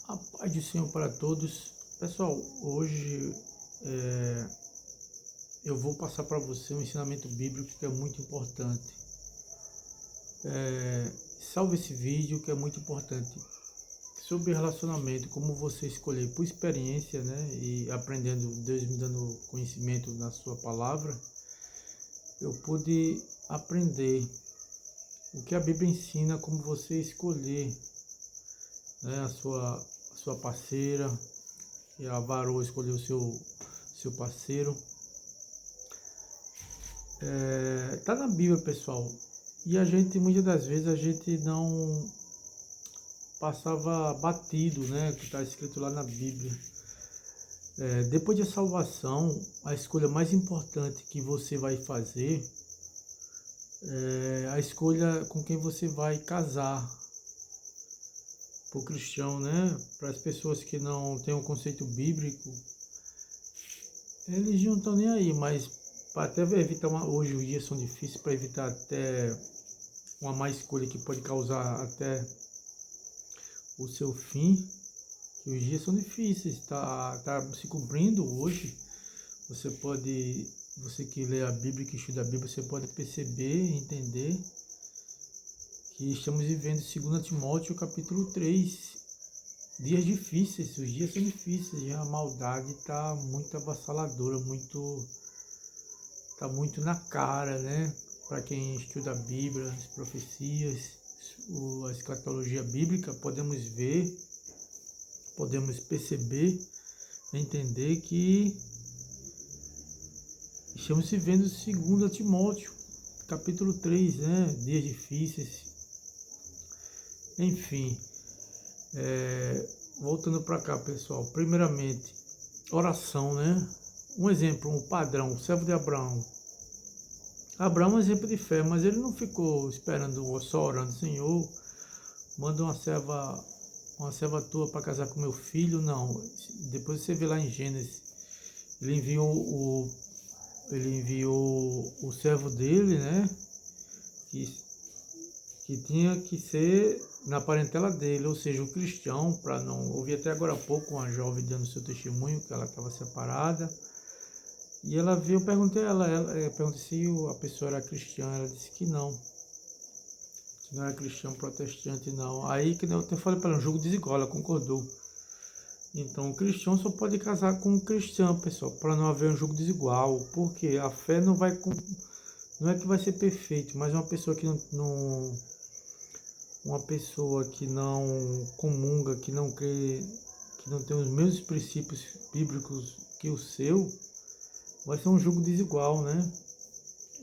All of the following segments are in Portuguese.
A paz do Senhor para todos. Pessoal, hoje eu vou passar para você um ensinamento bíblico que é muito importante. Salve esse vídeo que é muito importante. Sobre relacionamento, como você escolher por experiência, né? E aprendendo, Deus me dando conhecimento na sua palavra, eu pude aprender o que a Bíblia ensina, como você escolher, né, a sua parceira, e a varoa escolher o seu parceiro. Tá na Bíblia, pessoal. E a gente, muitas das vezes, a gente não passava batido, né? Que está escrito lá na Bíblia. Depois da salvação, a escolha mais importante que você vai fazer é a escolha com quem você vai casar. Para o cristão, né? Para as pessoas que não têm um conceito bíblico, eles não estão nem aí, mas para até evitar hoje os dias são difíceis, para evitar até uma má escolha que pode causar até o seu fim, que os dias são difíceis, tá se cumprindo hoje. Você que lê a Bíblia, que estuda a Bíblia, você pode perceber, entender que estamos vivendo 2 Timóteo capítulo 3, dias difíceis, os dias são difíceis, e a maldade está muito avassaladora, tá muito na cara, né? Para quem estuda a Bíblia, as profecias, a escatologia bíblica, podemos ver, podemos perceber, entender que estamos vivendo 2 Timóteo, capítulo 3, né? Dias difíceis. Enfim, voltando para cá, pessoal. Primeiramente, oração, né? Um exemplo, um padrão, o servo de Abraão. Abraão é um exemplo de fé, mas ele não ficou esperando, só orando, Senhor, manda uma serva tua para casar com meu filho, não. Depois você vê lá em Gênesis, ele enviou o servo dele, né, que tinha que ser na parentela dele, ou seja, o cristão, para não... Ouvi até agora há pouco uma jovem dando seu testemunho, que ela estava separada, e ela veio, eu perguntei a ela perguntei se a pessoa era cristã, ela disse que não era cristão protestante, não. Aí que eu até falei para ela, um jogo desigual, ela concordou. Então, o cristão só pode casar com um cristão, pessoal, para não haver um jogo desigual, porque a fé não é que vai ser perfeito, mas uma pessoa que uma pessoa que não comunga, que não crê, que não tem os mesmos princípios bíblicos que o seu, vai ser um jogo desigual, né?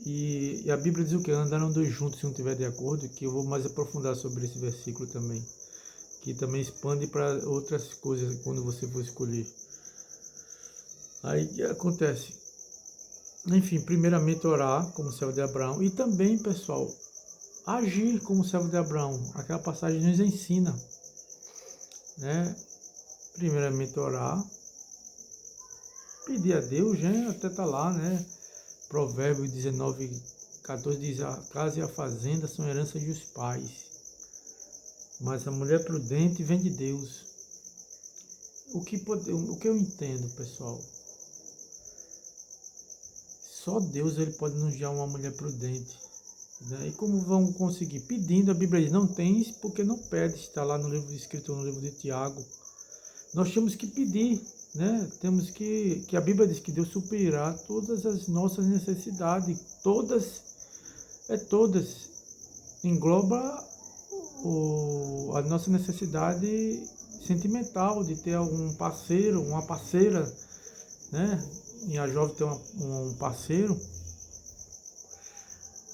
E a Bíblia diz o que? Andaram dois juntos se não estiver de acordo, que eu vou mais aprofundar sobre esse versículo também, que também expande para outras coisas quando você for escolher. Aí o que acontece? Enfim, primeiramente orar como servo de Abraão e também, pessoal, agir como servo de Abraão. Aquela passagem nos ensina, né? Primeiramente orar, pedir a Deus, né? Até tá lá, né? Provérbios 19:14 diz: a casa e a fazenda são heranças dos pais, mas a mulher prudente vem de Deus. O que eu entendo, pessoal? Só Deus ele pode nos dar uma mulher prudente. Né? E como vão conseguir? Pedindo, a Bíblia diz, não tens porque não pedes. Está lá no livro escrito no livro de Tiago. Nós temos que pedir, né? Temos que a Bíblia diz que Deus suprirá todas as nossas necessidades. Todas. Engloba a nossa necessidade sentimental de ter algum parceiro, uma parceira, né? E a jovem ter um parceiro.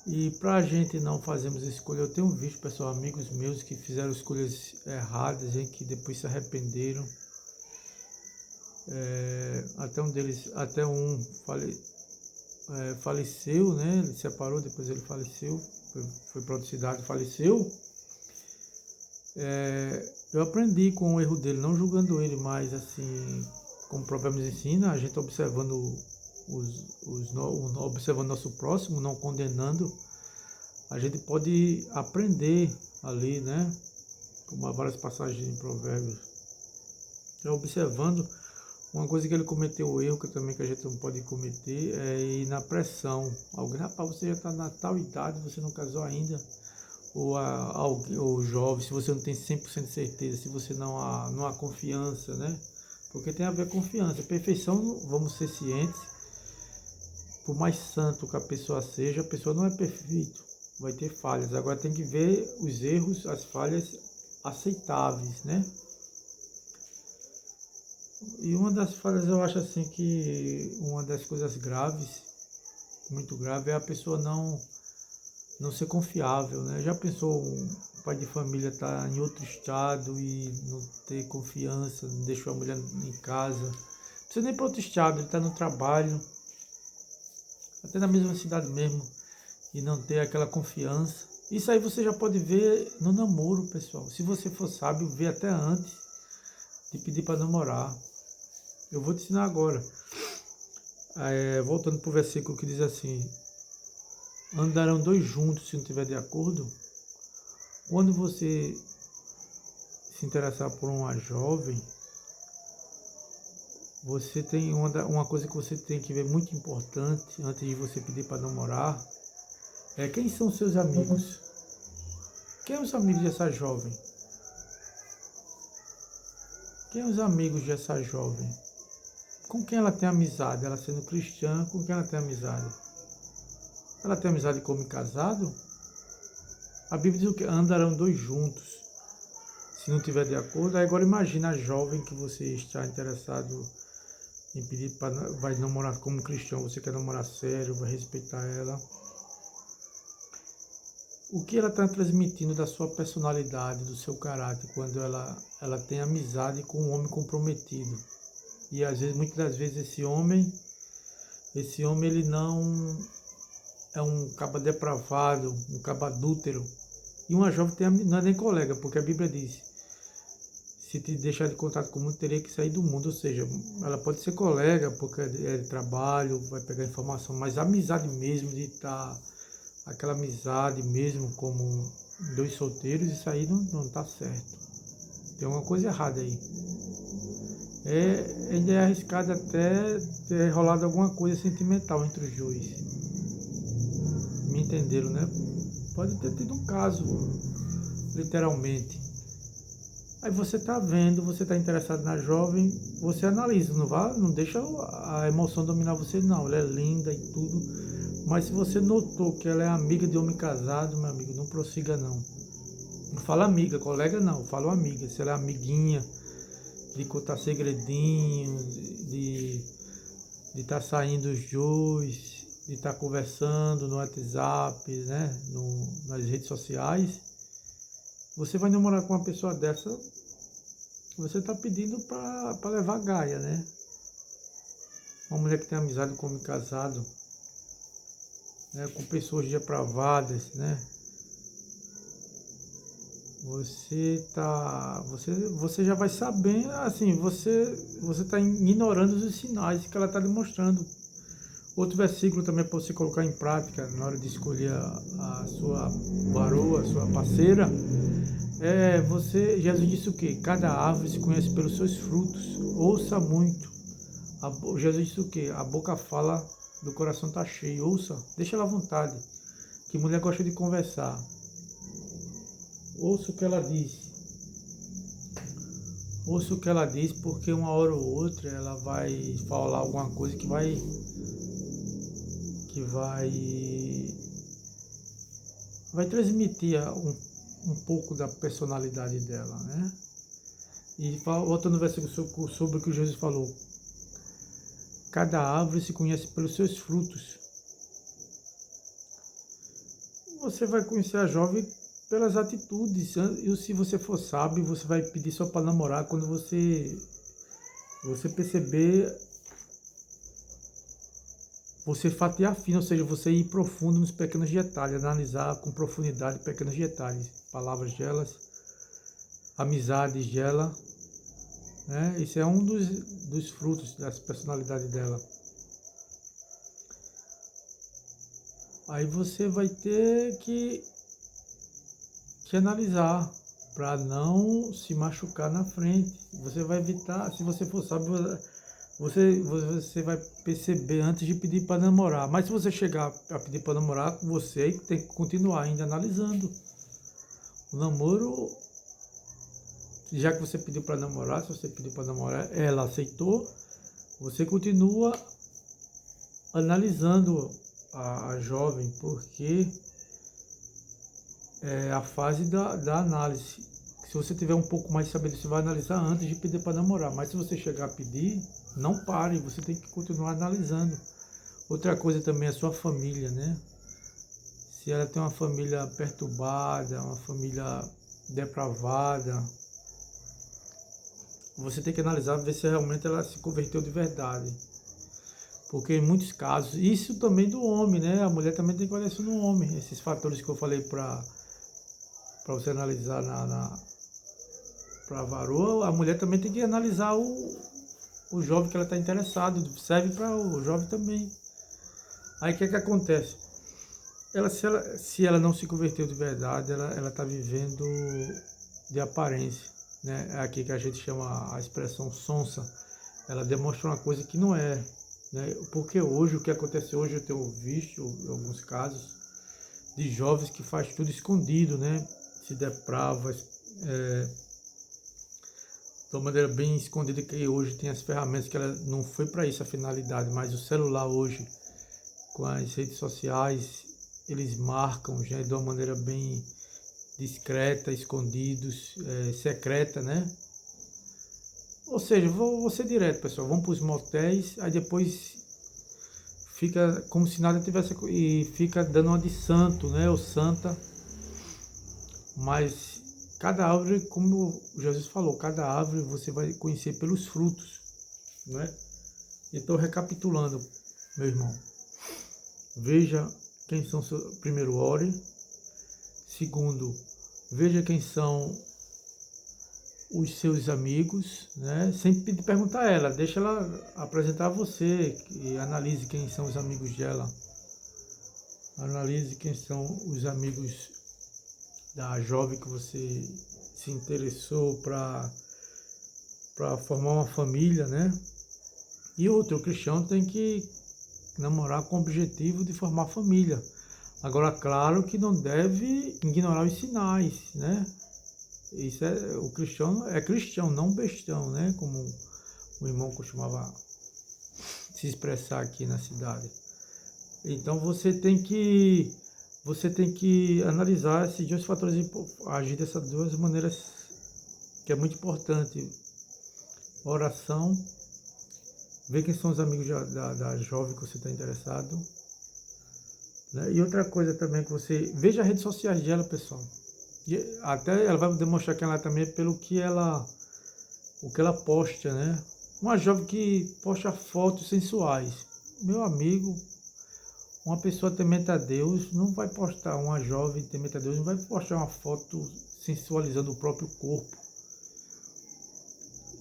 E para a gente não fazermos escolha, eu tenho visto, pessoal, amigos meus que fizeram escolhas erradas, hein, que depois se arrependeram. Até um faleceu, né? Ele se separou, depois ele faleceu, foi para outra cidade, faleceu. Eu aprendi com o erro dele, não julgando ele, mas assim, como o provérbio nos ensina, a gente observando observando nosso próximo, não condenando, a gente pode aprender ali, né? Como há várias passagens em provérbios. observando, uma coisa que ele cometeu o erro, que também que a gente não pode cometer, é ir na pressão. Alguém, rapaz, você já está na tal idade, você não casou ainda, ou jovem, se você não tem 100% de certeza, se você não há confiança, né? Porque tem a ver com confiança. Perfeição, vamos ser cientes, por mais santo que a pessoa seja, a pessoa não é perfeita, vai ter falhas. Agora tem que ver os erros, as falhas aceitáveis, né? E uma das falhas, eu acho assim que uma das coisas graves, muito grave, é a pessoa não ser confiável, né? Já pensou um pai de família estar em outro estado e não ter confiança, não deixou a mulher em casa? Não precisa nem para outro estado, ele está no trabalho, até na mesma cidade mesmo, e não ter aquela confiança. Isso aí você já pode ver no namoro, pessoal. Se você for sábio, vê até antes de pedir para namorar. Eu vou te ensinar agora. Voltando para o versículo que diz assim: andarão dois juntos se não estiver de acordo. Quando você se interessar por uma jovem, você tem uma coisa que você tem que ver muito importante antes de você pedir para namorar, é quem são seus amigos. Quem são os amigos dessa jovem? Quem são os amigos dessa jovem? Com quem ela tem amizade? Ela sendo cristã, com quem ela tem amizade? Ela tem amizade como casado? A Bíblia diz o que? Andarão dois juntos. Se não tiver de acordo, aí agora imagina a jovem que você está interessado em pedir para vai namorar como cristão, você quer namorar sério, vai respeitar ela. O que ela está transmitindo da sua personalidade, do seu caráter, quando ela tem amizade com um homem comprometido? E às vezes, muitas das vezes, esse homem ele não é um caba depravado, um caba adúltero. E uma jovem não é nem colega, porque a Bíblia diz: se te deixar de contato com o mundo, teria que sair do mundo. Ou seja, ela pode ser colega, porque é de trabalho, vai pegar informação, mas a amizade mesmo, de estar, aquela amizade mesmo, como dois solteiros, isso aí não está certo. Tem uma coisa errada aí. Ainda é arriscado até ter rolado alguma coisa sentimental entre os dois. Me entenderam, né? Pode ter tido um caso, literalmente. Aí você está vendo, você está interessado na jovem, você analisa, não deixa a emoção dominar você, não. Ela é linda e tudo, mas se você notou que ela é amiga de homem casado, meu amigo, não prossiga não. Não fala amiga, colega não, fala amiga. Se ela é amiguinha, de contar segredinhos, de estar saindo os dois, de estar conversando no WhatsApp, né, nas redes sociais, você vai namorar com uma pessoa dessa, você está pedindo para levar gaia, né? Uma mulher que tem amizade com homem casado, né, com pessoas depravadas, né? Você já vai saber, assim, você está ignorando os sinais que ela está demonstrando. Outro versículo também para você colocar em prática na hora de escolher a sua varoa, a sua parceira, Jesus disse o quê? Cada árvore se conhece pelos seus frutos. Ouça muito. Jesus disse o quê? A boca fala, do coração está cheio. Ouça, deixa ela à vontade. Que mulher gosta de conversar. Ouça o que ela diz. Ouça o que ela diz, porque uma hora ou outra ela vai falar alguma coisa que vai transmitir um pouco da personalidade dela, né? E voltando no versículo sobre o que Jesus falou: cada árvore se conhece pelos seus frutos. Você vai conhecer a jovem pelas atitudes. E se você for sábio, você vai pedir só para namorar quando você perceber, você fatiar fino, ou seja, você ir profundo nos pequenos detalhes, analisar com profundidade pequenos detalhes, palavras delas, amizades dela, né? Isso é um dos frutos da personalidade dela. Aí você vai ter que analisar para não se machucar na frente Você vai evitar, se você for sábio, você vai perceber antes de pedir para namorar. Mas se você chegar a pedir para namorar, você tem que continuar ainda analisando. O namoro, já que você pediu para namorar, se você pediu para namorar, ela aceitou, você continua analisando a jovem, porque é a fase da análise. Se você tiver um pouco mais de sabedoria, você vai analisar antes de pedir para namorar. Mas se você chegar a pedir, não pare, você tem que continuar analisando. Outra coisa também é a sua família, né? Se ela tem uma família perturbada, uma família depravada, você tem que analisar, ver se realmente ela se converteu de verdade. Porque em muitos casos, isso também do homem, né? A mulher também tem que olhar isso no homem. Esses fatores que eu falei para você analisar para a varoa, a mulher também tem que analisar o jovem que ela está interessado. Serve para o jovem também. Aí o que é que acontece? Se ela não se converteu de verdade, ela está vivendo de aparência, né? É aqui que a gente chama a expressão sonsa. Ela demonstra uma coisa que não é, né? Porque hoje, o que acontece hoje, eu tenho visto alguns casos de jovens que faz tudo escondido, né? Se deprava, de uma maneira bem escondida, que hoje tem as ferramentas que ela não foi para isso a finalidade, mas o celular hoje, com as redes sociais, eles marcam já de uma maneira bem discreta, escondidos, secreta, né? Ou seja, vou ser direto, pessoal, vamos para os motéis, aí depois fica como se nada tivesse, e fica dando uma de santo, né? Ou santa, mas cada árvore, como Jesus falou, cada árvore você vai conhecer pelos frutos, né? Então, recapitulando, meu irmão, veja quem são seus, primeiro, ore. Segundo, veja quem são os seus amigos, né? Sempre perguntar a ela, deixa ela apresentar a você e analise quem são os amigos dela. Analise quem são os amigos da jovem que você se interessou para formar uma família, né? E outro, o cristão tem que namorar com o objetivo de formar família. Agora, claro que não deve ignorar os sinais, né? Isso o cristão, não bestão, né? Como o irmão costumava se expressar aqui na cidade. Então você tem que analisar esses dois fatores, agir dessas duas maneiras, que é muito importante. Oração, ver quem são os amigos da jovem que você está interessado, né? E outra coisa também, que você veja as redes sociais dela, pessoal. E até ela vai demonstrar que ela também é pelo que o que ela posta, né? Uma jovem que posta fotos sensuais. Meu amigo, uma pessoa temente a Deus não vai postar, uma jovem temente a Deus não vai postar uma foto sensualizando o próprio corpo.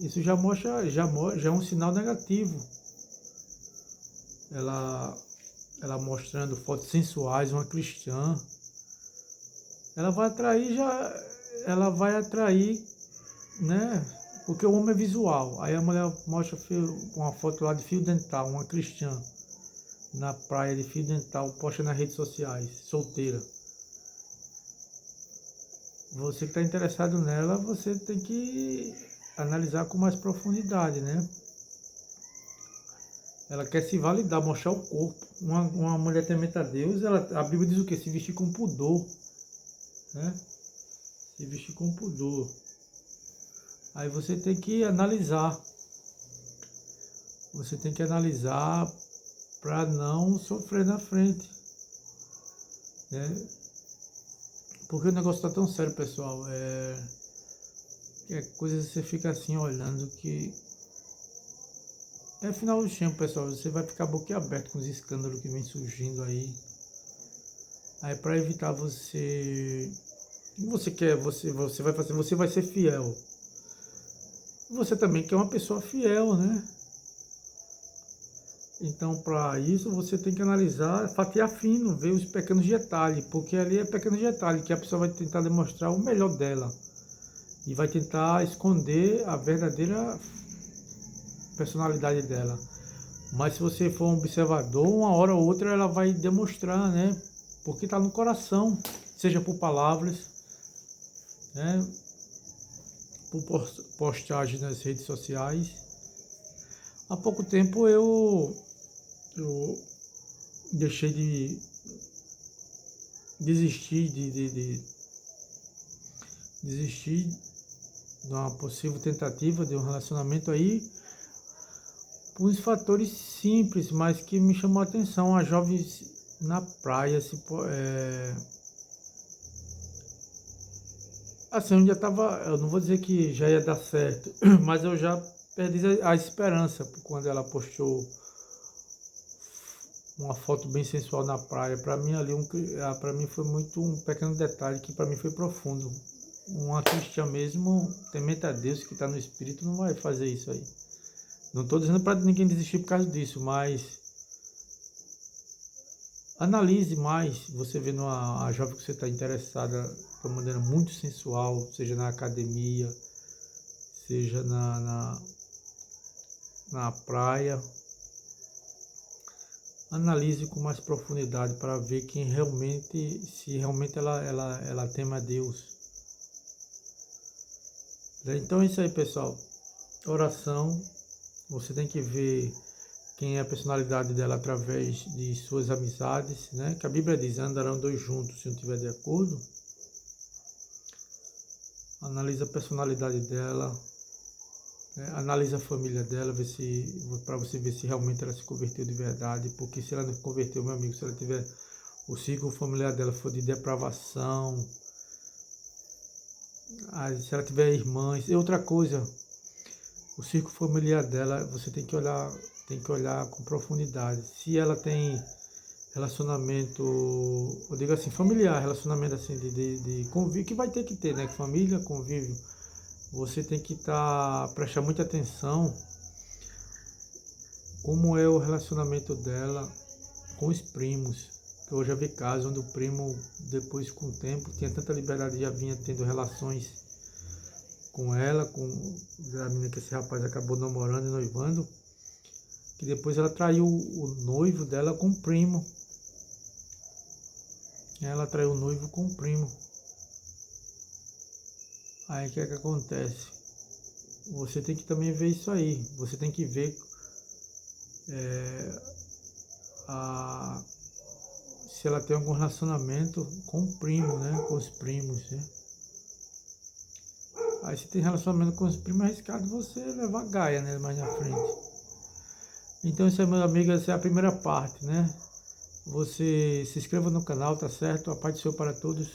Isso já é um sinal negativo. Ela mostrando fotos sensuais, uma cristã, ela vai atrair, né? Porque o homem é visual. Aí a mulher mostra uma foto lá de fio dental, uma cristã na praia de fio dental, posta nas redes sociais, solteira. Você que está interessado nela, você tem que analisar com mais profundidade, né? Ela quer se validar, mostrar o corpo. Uma mulher temente a Deus, a Bíblia diz o quê? Se vestir com pudor, né? Se vestir com pudor. Aí você tem que analisar. Você tem que analisar para não sofrer na frente, né? Porque o negócio está tão sério, pessoal. É coisa que você fica assim olhando que é final do tempo, pessoal. Você vai ficar boquiaberto com os escândalos que vem surgindo aí. Aí para evitar você quer, você vai fazer, você vai ser fiel. Você também quer uma pessoa fiel, né? Então, para isso, você tem que analisar, fatiar fino, ver os pequenos detalhes, porque ali é pequeno detalhe que a pessoa vai tentar demonstrar o melhor dela. e vai tentar esconder a verdadeira personalidade dela. Mas se você for um observador, uma hora ou outra ela vai demonstrar, né? Porque está no coração, seja por palavras, né? Por postagem nas redes sociais. Há pouco tempo eu deixei de desistir desistir de uma possível tentativa de um relacionamento aí por uns fatores simples, mas que me chamou a atenção. As jovens na praia, assim, eu já estava, eu não vou dizer que já ia dar certo, mas eu já perdi a esperança quando ela postou uma foto bem sensual na praia. Para mim ali, para mim foi muito um pequeno detalhe que para mim foi profundo. Uma cristã mesmo, temente a Deus, que está no espírito, não vai fazer isso aí. Não estou dizendo para ninguém desistir por causa disso, mas analise mais. Você vendo a jovem que você está interessada de uma maneira muito sensual, seja na academia, seja na praia. Analise com mais profundidade para ver quem realmente, se realmente ela teme a Deus. Então é isso aí, pessoal. Oração. Você tem que ver quem é a personalidade dela através de suas amizades, né? Que a Bíblia diz, andarão dois juntos se não estiver de acordo. Analisa a personalidade dela, né? Analisa a família dela, para você ver se realmente ela se converteu de verdade. Porque se ela não se converteu, meu amigo, se ela tiver o ciclo familiar dela for de depravação, se ela tiver irmãs, e outra coisa, o círculo familiar dela, você tem que olhar com profundidade. Se ela tem relacionamento, eu digo assim, familiar, relacionamento assim de convívio, que vai ter que ter, né? Família, convívio. Você tem que prestar muita atenção como é o relacionamento dela com os primos. Eu já vi casos onde o primo, depois com o tempo, tinha tanta liberdade, já vinha tendo relações com ela, com a menina que esse rapaz acabou namorando e noivando, que depois ela traiu o noivo dela com o primo. Ela traiu o noivo com o primo. Aí o que é que acontece? Você tem que também ver isso aí. Você tem que ver se ela tem algum relacionamento com o primo, né? Com os primos, né? Aí se tem relacionamento com os primos, é arriscado você levar gaia, né? Mais na frente. Então isso aí, meus amigos, essa é a primeira parte, né? Você se inscreva no canal, tá certo? A paz do Senhor para todos.